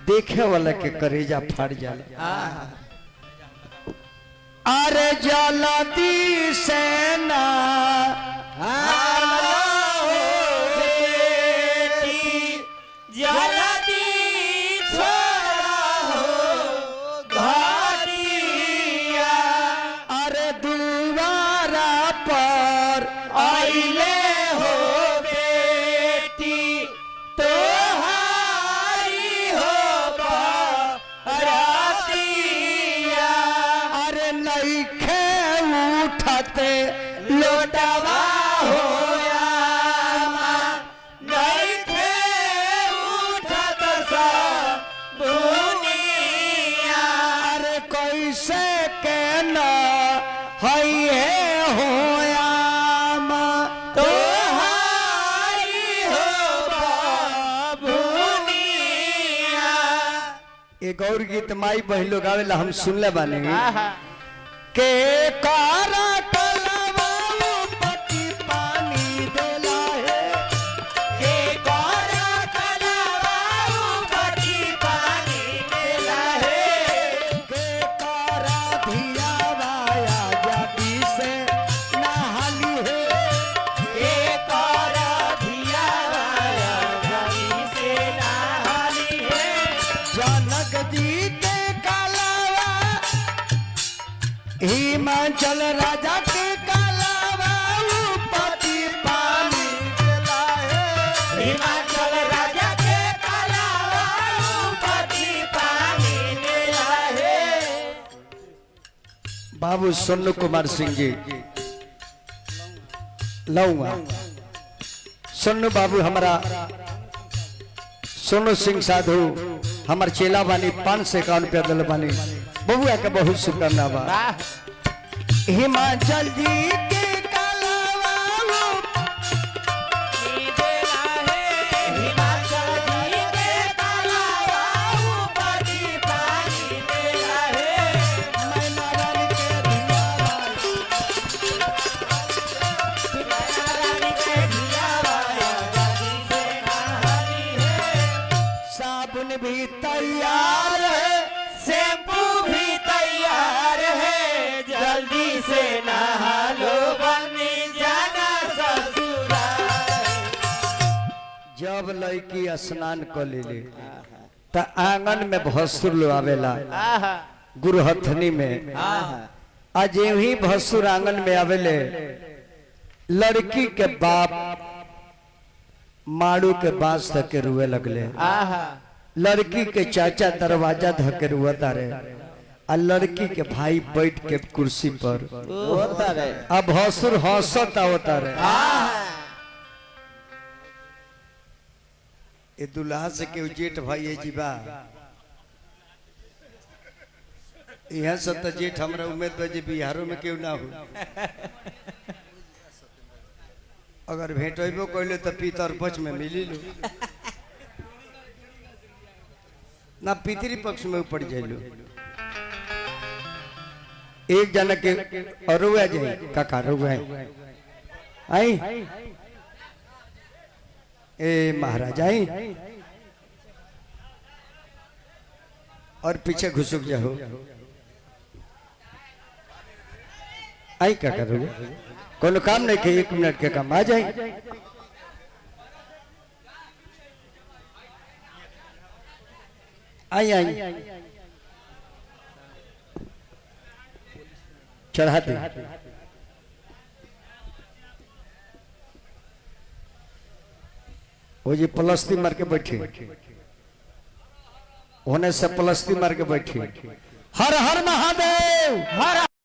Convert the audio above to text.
देखे वाला के करेजा फाड़ जाला। अरे जलती सेना जलती छोड़ा हो घरिया। अरे दुआरा पर आइले हो बेटी तोहारी हो बरातिया। अरे नइखे उठते लोटवा होया नइखे उठत सा बुनिया। अरे कैसे के न हई है होया तोहारी हो बुनिया। एक और गीत माई बहलो गावेला हम सुनले बानी के कारा तलवाऊ पति पानी देला है। के कोरा कलवाऊ पति पानी देला है। के कारा धिया वाया जाती से नहाली है। के कोरा धिया वाया गली से नहाली है। जनक जी के कालावा हिमाचल राजा के कालावा पति पानी देला है। हिमाचल राजा के कलवाऊ पति पानी देला है। बाबू सोनू कुमार सिंह जी लौआ सोनू बाबू हमारा सोनू सिंह साधु हमार चेला बानी 551 रुपया दिल बानी बबुआ के बहुत शुभकामना बा। हिमाचल जी के कालावा देला है। हिमाचल जी के कलवाऊ पति पानी देला है। मैना रानी के धिया रानी के धिया वाया गली से नहाली है। साबुन भी तैयार है। शैम्पू भी तैयार है। जल्दी से नहा लो बनी जाना ससुराल। जब लड़की स्नान कर ले त आंगन में भसुर लो आवेला गुरहथनी में। आज ही भसुर आंगन में आवेले लड़की के बाप माड़ू के बांस धके के रुए लगले। लड़की के चाचा दरवाजा धके रुआ तारे आ लड़की के भाई बैठ के कुर्सी पर होता रहे। अब भसुर हंसता होता रहे। ये दुल्हा से के जेठ भाई है जीवा यह सब तो जेठ हमरा उम्मीद बा जे बिहारों में क्यों ना हो। अगर भेंटो कहले तो पितर पक्ष में मिली लो ना पितरी पक्ष में ऊपर जाइलो। एक जना के अरुआ जाए काका रुआ आई ए महाराज आई और पीछे घुसुक जाओ। आई काका रुआ कोनो काम नहीं के 1 मिनट के काम आ जाए। आई आई चढ़ाते वो जी पलस्ती मार के बैठी होने से पलस्ती मार के बैठी। हर हर महादेव हर